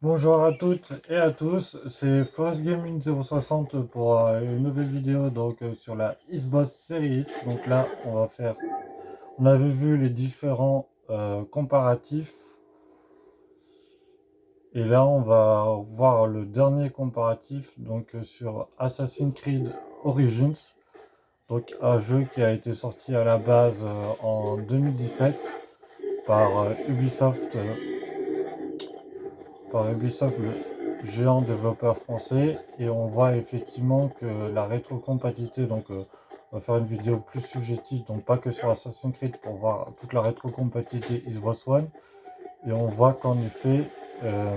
Bonjour à toutes et à tous, c'est Forest Gaming 060 pour une nouvelle vidéo sur la Xbox Series X. Donc là, on avait vu les différents comparatifs et là on va voir le dernier comparatif sur Assassin's Creed Origins, donc un jeu qui a été sorti à la base en 2017 par Ubisoft. Par Ubisoft, le géant développeur français, et on voit effectivement que la rétrocompatibilité, on va faire une vidéo plus subjective, donc pas que sur Assassin's Creed pour voir toute la rétrocompatibilité Xbox One, et on voit qu'en effet euh,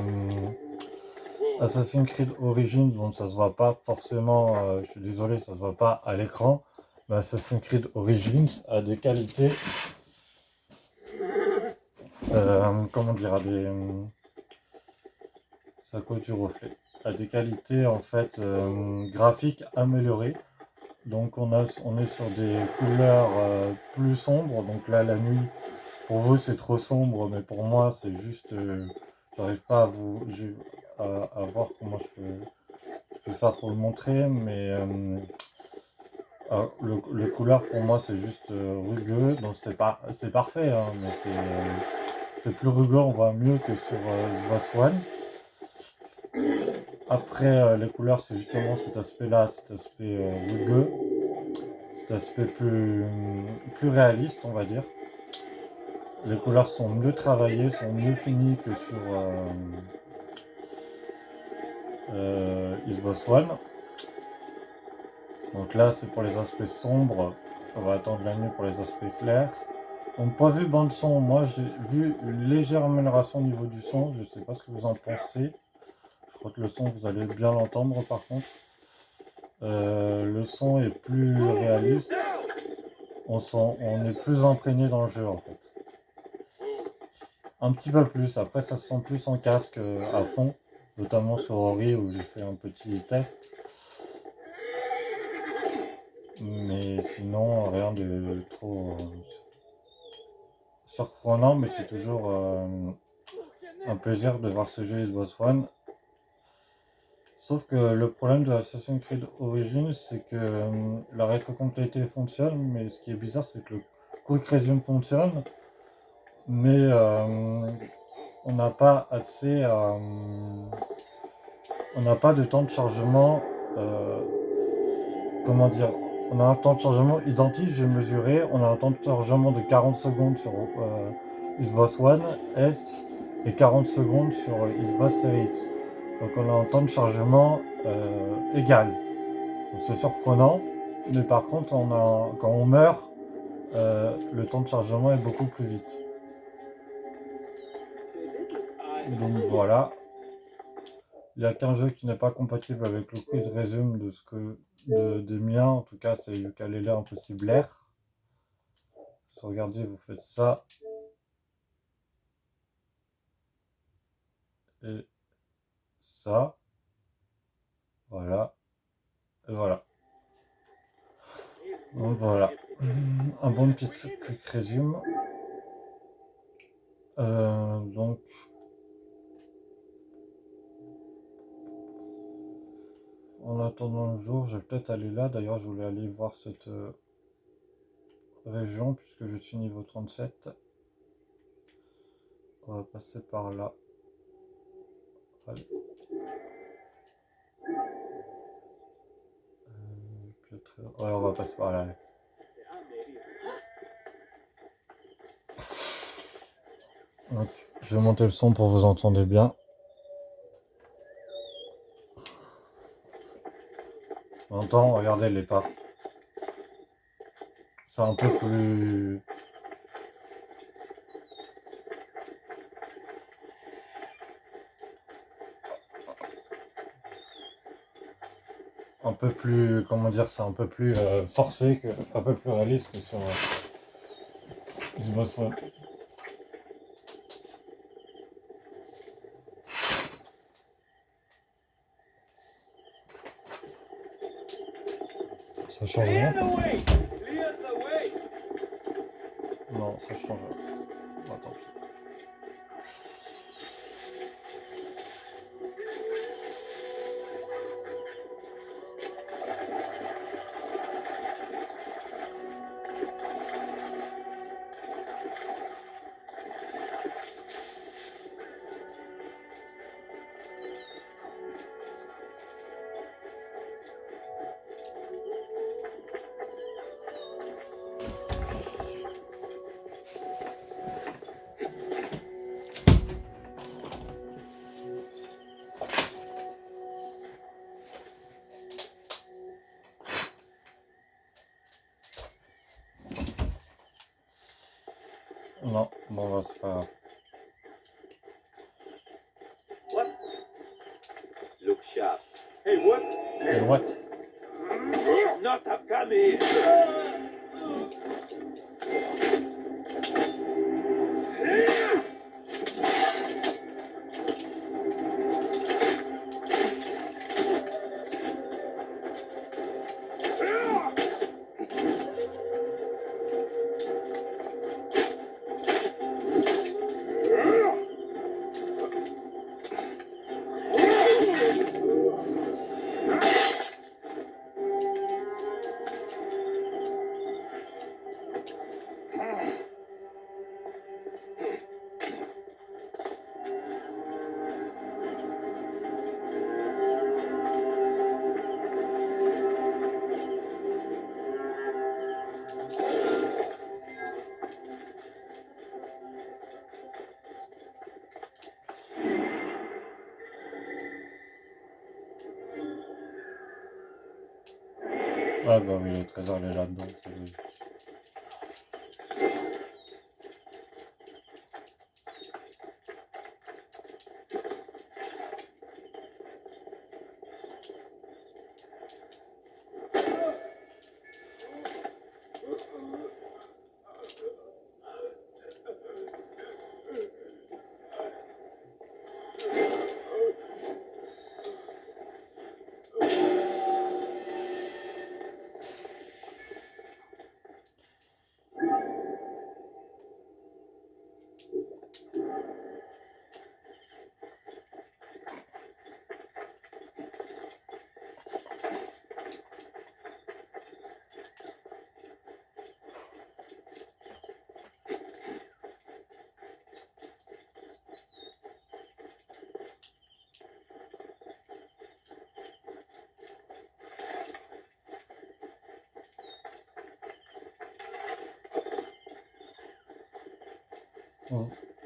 Assassin's Creed Origins, bon ça se voit pas forcément, je suis désolé, ça se voit pas à l'écran, mais Assassin's Creed Origins a des qualités, comment dire, c'est à cause du reflet, a des qualités en fait graphiques améliorées. Donc on est sur des couleurs plus sombres. Donc là la nuit, pour vous c'est trop sombre, mais pour moi c'est juste, j'arrive pas à voir comment je peux faire pour le montrer, mais le couleur pour moi c'est juste rugueux. Donc c'est parfait, hein, mais c'est plus rugueux, on voit mieux que sur Xbox One. Après, les couleurs, c'est justement cet aspect-là, cet aspect rugueux, cet aspect plus réaliste, on va dire. Les couleurs sont mieux travaillées, sont mieux finies que sur Xbox One. Donc là, c'est pour les aspects sombres. On va attendre la nuit pour les aspects clairs. Donc, point de vue bande son, moi j'ai vu une légère amélioration au niveau du son. Je ne sais pas ce que vous en pensez. Je crois que le son, vous allez bien l'entendre par contre. Le son est plus réaliste. On est plus imprégné dans le jeu en fait. Un petit peu plus. Après, ça se sent plus en casque à fond, notamment sur Ori où j'ai fait un petit test. Mais sinon, rien de trop surprenant, mais c'est toujours un plaisir de voir ce jeu Xbox One. Sauf que le problème de Assassin's Creed Origins, c'est que la rétrocompatibilité fonctionne, mais ce qui est bizarre, c'est que le Quick Resume fonctionne, mais on n'a pas assez, on n'a pas de temps de chargement, comment dire, on a un temps de chargement identique, j'ai mesuré, on a un temps de chargement de 40 secondes sur Xbox One S et 40 secondes sur Xbox Series X. Donc on a un temps de chargement égal. C'est surprenant, mais par contre, quand on meurt, le temps de chargement est beaucoup plus vite. Donc voilà. Il n'y a qu'un jeu qui n'est pas compatible avec le Quick Resume des miens, en tout cas c'est Yooka-Laylee Impossible Air. Si vous regardez, vous faites ça. Et ça. Voilà. Et voilà. Donc voilà. Un bon petit Quick Resume. Donc en attendant le jour, je vais peut-être aller là. D'ailleurs, je voulais aller voir cette région puisque je suis niveau 37. On va passer par là. Allez. Ouais, on va passer par là. Allez. Donc, je vais monter le son pour vous entendre bien. On entend, regardez les pas. C'est un peu plus... Un peu plus... Comment dire, c'est un peu plus forcé, un peu plus réaliste que sur Xbox One. Ça change rien? Non, ça change rien. Attends. Bon, bah, c'est pas grave. What? Look sharp. Hey, what? Et what? Should not have come here. Ah bah oui, le trésor il est là-dedans, c'est logique.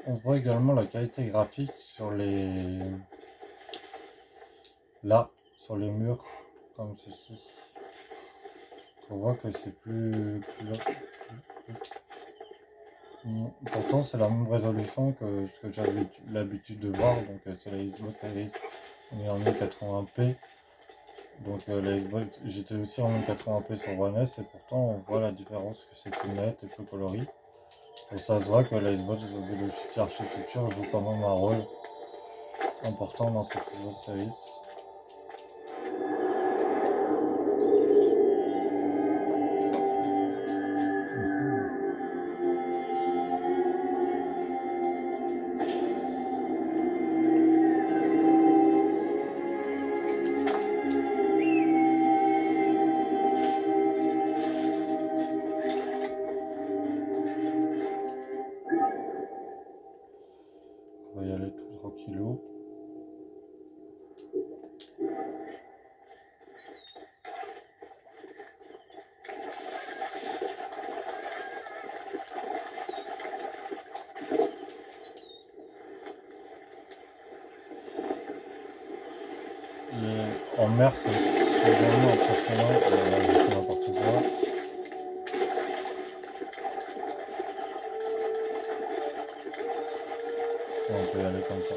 On voit également la qualité graphique sur les... Là, sur les murs, comme ceci. On voit que c'est Pourtant, c'est la même résolution que ce que j'avais l'habitude de voir, donc c'est la Xbox Series. On est en 1080p. Donc la Xbox, j'étais aussi en 1080p sur One S et pourtant on voit la différence que c'est plus net et plus coloré. Et ça se voit que la Xbox Velocity Architecture joue quand même un rôle important dans cette Xbox Series. On va y aller tout tranquillou. Et en mer, c'est vraiment impressionnant. J'ai fait n'importe quoi. Et on peut y aller comme ça.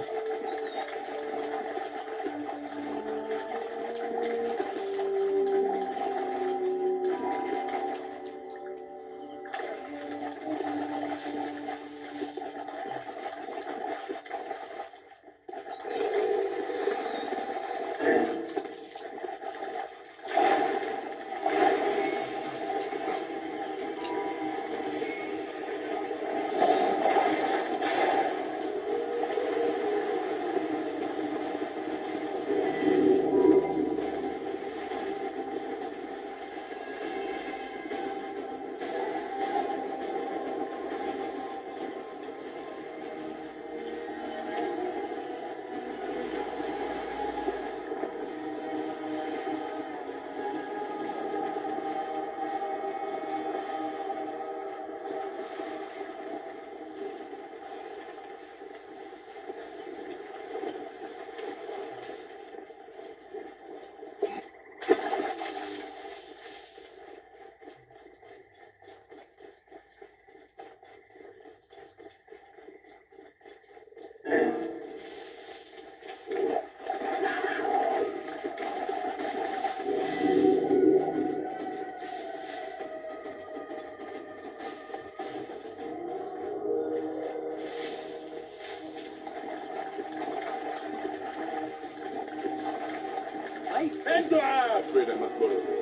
I'm afraid I must borrow this.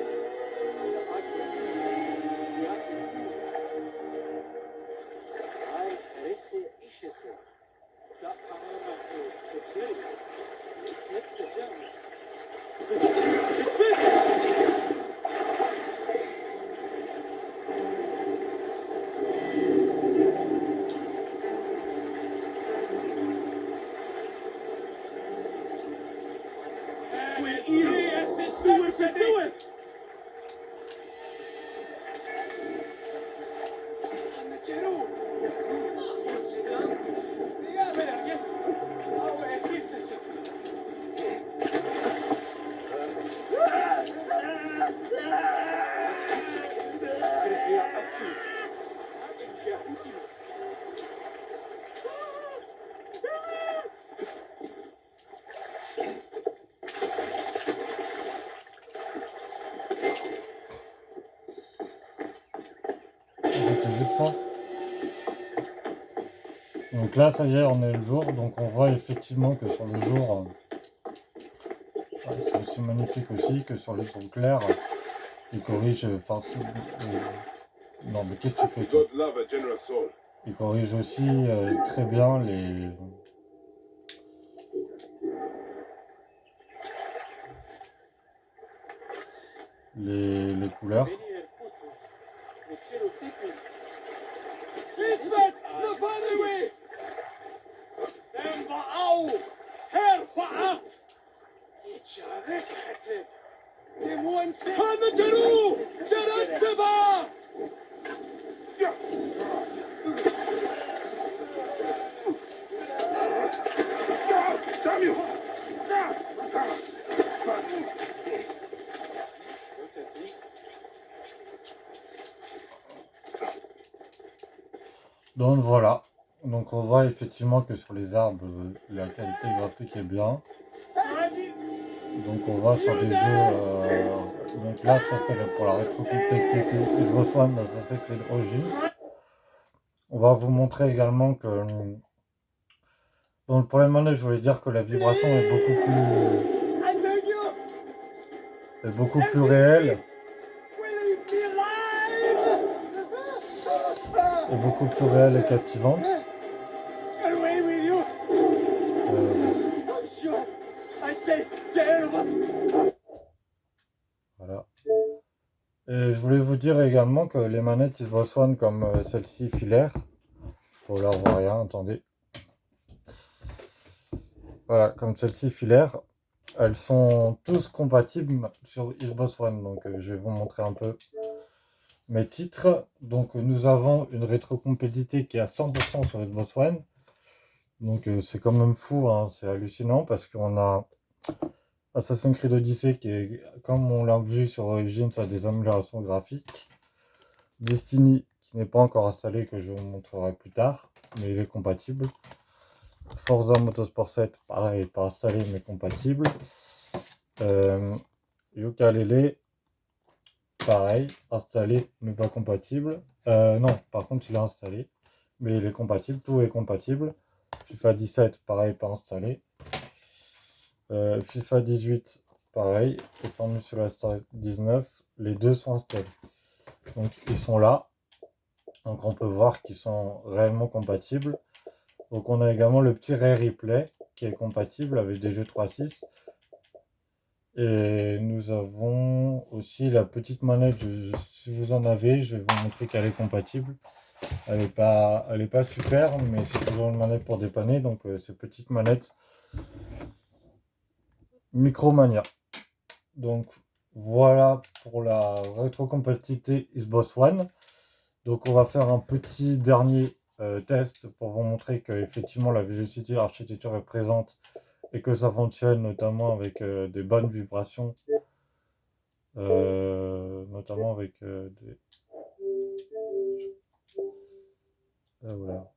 T'as vu ça? Donc là, ça y est, on est le jour. Donc on voit effectivement que sur le jour, c'est aussi magnifique aussi que sur les jours clairs. Il corrige forcément. Non, mais qu'est-ce que tu fais toi? God love a generous soul. Il corrige aussi très bien les couleurs. Damn you! Donc voilà. Donc on voit effectivement que sur les arbres, la qualité graphique est bien. Donc on va sur des jeux. Donc là, ça c'est pour la rétrocompatibilité Xbox One d'Assassin's Creed Origins. On va vous montrer également que. Donc pour les manettes, je voulais dire que la vibration est beaucoup plus réelle. Et beaucoup plus réelle et captivante. Voilà. Et je voulais vous dire également que les manettes Xbox One comme celle-ci filaire, pour là on voit rien, attendez. Voilà, comme celle-ci filaire, elles sont tous compatibles sur Xbox One. Donc je vais vous montrer un peu mes titres. Donc nous avons une rétrocompatibilité qui est à 100% sur Xbox One. Donc c'est quand même fou, hein, c'est hallucinant parce qu'on a Assassin's Creed Odyssey qui est, comme on l'a vu sur Origins, a des améliorations graphiques. Destiny qui n'est pas encore installé, que je vous montrerai plus tard, mais il est compatible. Forza Motorsport 7, pareil, pas installé mais compatible. Yooka-Laylee, pareil, installé mais pas compatible. Non, par contre il est installé, mais il est compatible, tout est compatible. FIFA 17, pareil, pas installé. FIFA 18, pareil. Et Formule sur la Star 19, les deux sont installés. Donc ils sont là. Donc on peut voir qu'ils sont réellement compatibles. Donc on a également le petit Rare Replay qui est compatible avec des jeux 3.6. Et nous avons aussi la petite manette, si vous en avez, je vais vous montrer qu'elle est compatible. Elle est pas super, mais c'est toujours une manette pour dépanner. Donc ces petites manettes Micromania. Donc voilà pour la rétrocompatibilité Xbox One. Donc on va faire un petit dernier test pour vous montrer que effectivement la Velocity architecture est présente et que ça fonctionne notamment avec des bonnes vibrations, notamment avec des... voilà.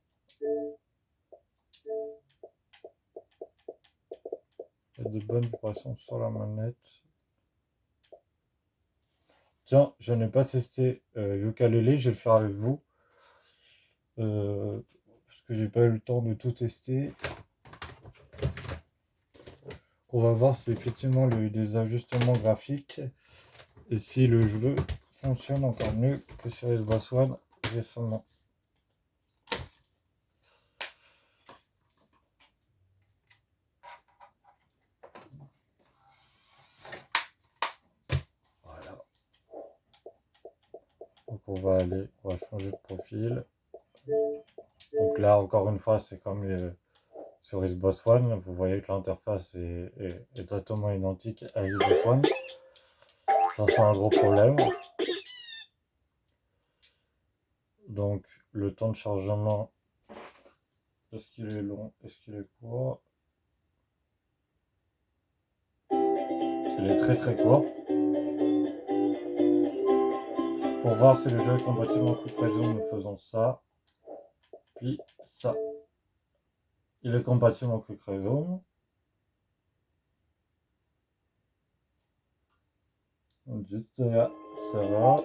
Il y a de bonnes vibrations sur la manette. Tiens, je n'ai pas testé Yooka-Laylee, je vais le faire avec vous. Parce que j'ai pas eu le temps de tout tester. On va voir si effectivement il y a eu des ajustements graphiques et si le jeu fonctionne encore mieux que sur Xbox One récemment. Voilà. Donc on va changer de profil. Donc là encore une fois c'est comme sur Xbox One, vous voyez que l'interface est exactement identique à Xbox One. Ça c'est un gros problème. Donc le temps de chargement, est-ce qu'il est long, est-ce qu'il est court? Il est très très court. Pour voir si le jeu est compatible en quick resume, nous faisons ça, puis ça. Il est compatible en quick resume. Juste là, ça va.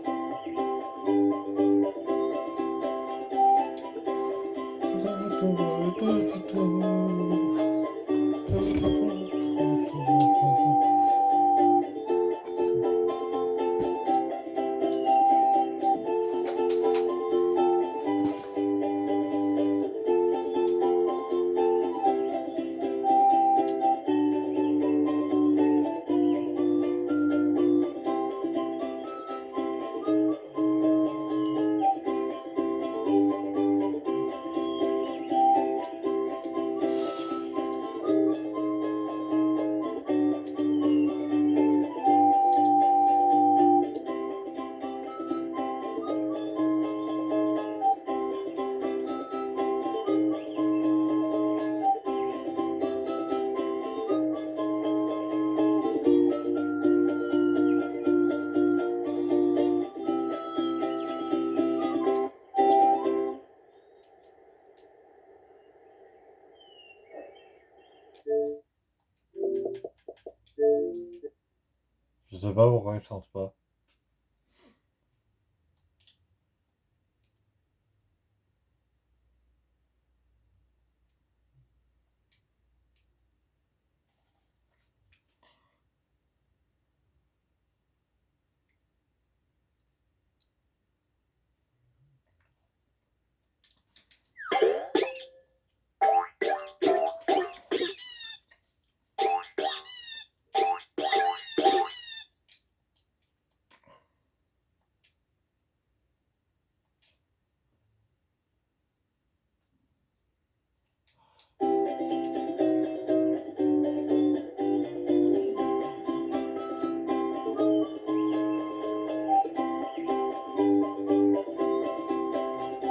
Je sais pas pourquoi il chante pas.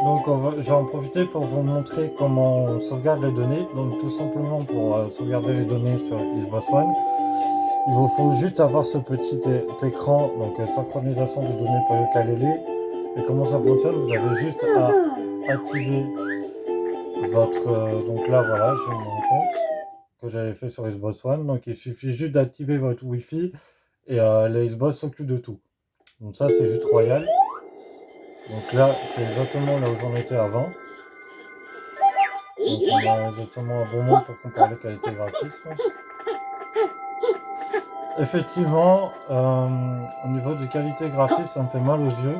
Donc je vais en profiter pour vous montrer comment on sauvegarde les données. Donc tout simplement pour sauvegarder les données sur Xbox One, il vous faut juste avoir ce petit écran, donc synchronisation de données pour le ukulélé. Et comment ça fonctionne? Vous avez juste à activer votre... donc là voilà, j'ai mon compte que j'avais fait sur Xbox One. Donc il suffit juste d'activer votre Wi-Fi et les Xbox s'occupent de tout. Donc ça c'est juste royal. Donc là, c'est exactement là où j'en étais avant. Donc on a exactement un bon mot pour comparer qualité graphisme. Effectivement, au niveau de qualité graphique, ça me fait mal aux yeux.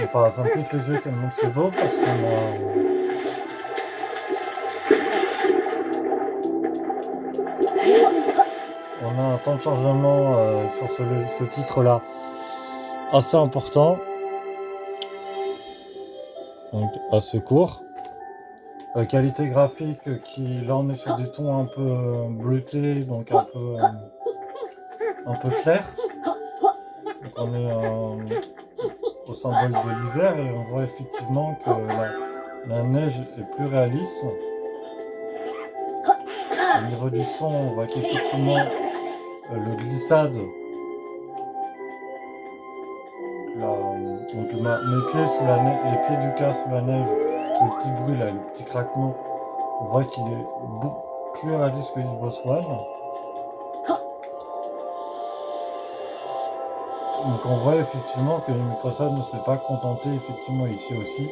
Enfin, ça me pique les yeux tellement que c'est beau parce on a un temps de chargement sur ce titre-là assez important. Donc assez court. Qualité graphique qui là on est sur des tons un peu bleutés, donc un peu clair. Donc on est au symbole de l'hiver et on voit effectivement que la neige est plus réaliste. Au niveau du son, on voit qu'effectivement le glissade, donc mes pieds sous la neige, les pieds du cas sous la neige, le petit bruit là, le petit craquement, on voit qu'il est beaucoup plus réaliste que Xbox One. Donc on voit effectivement que Microsoft ne s'est pas contenté effectivement ici aussi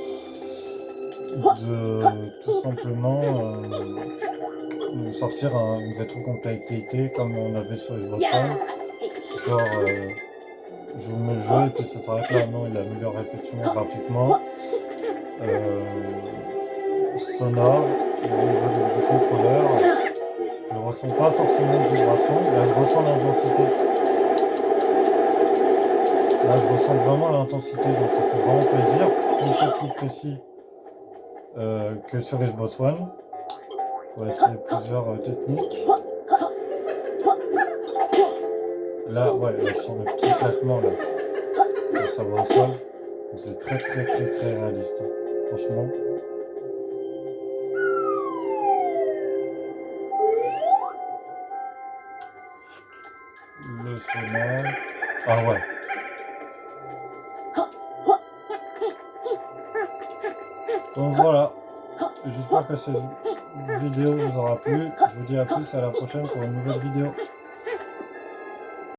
de tout simplement nous sortir une rétrocompatibilité comme on avait sur Xbox One. Genre, je vous mets le jeu et puis ça s'arrête là. Non, il améliore effectivement graphiquement. Sonore, au niveau du contrôleur. Je ne ressens pas forcément de vibration. Là, je ressens l'intensité. Là, je ressens vraiment l'intensité, donc ça fait vraiment plaisir. Un peu plus précis que sur Xbox One. On va essayer plusieurs techniques. Là, ouais, je sens le petit claquement là. Quand ça va au sol. C'est très réaliste. Hein. Franchement. Le sonore. Ah ouais. Donc voilà. J'espère que cette vidéo vous aura plu. Je vous dis à plus, à la prochaine pour une nouvelle vidéo.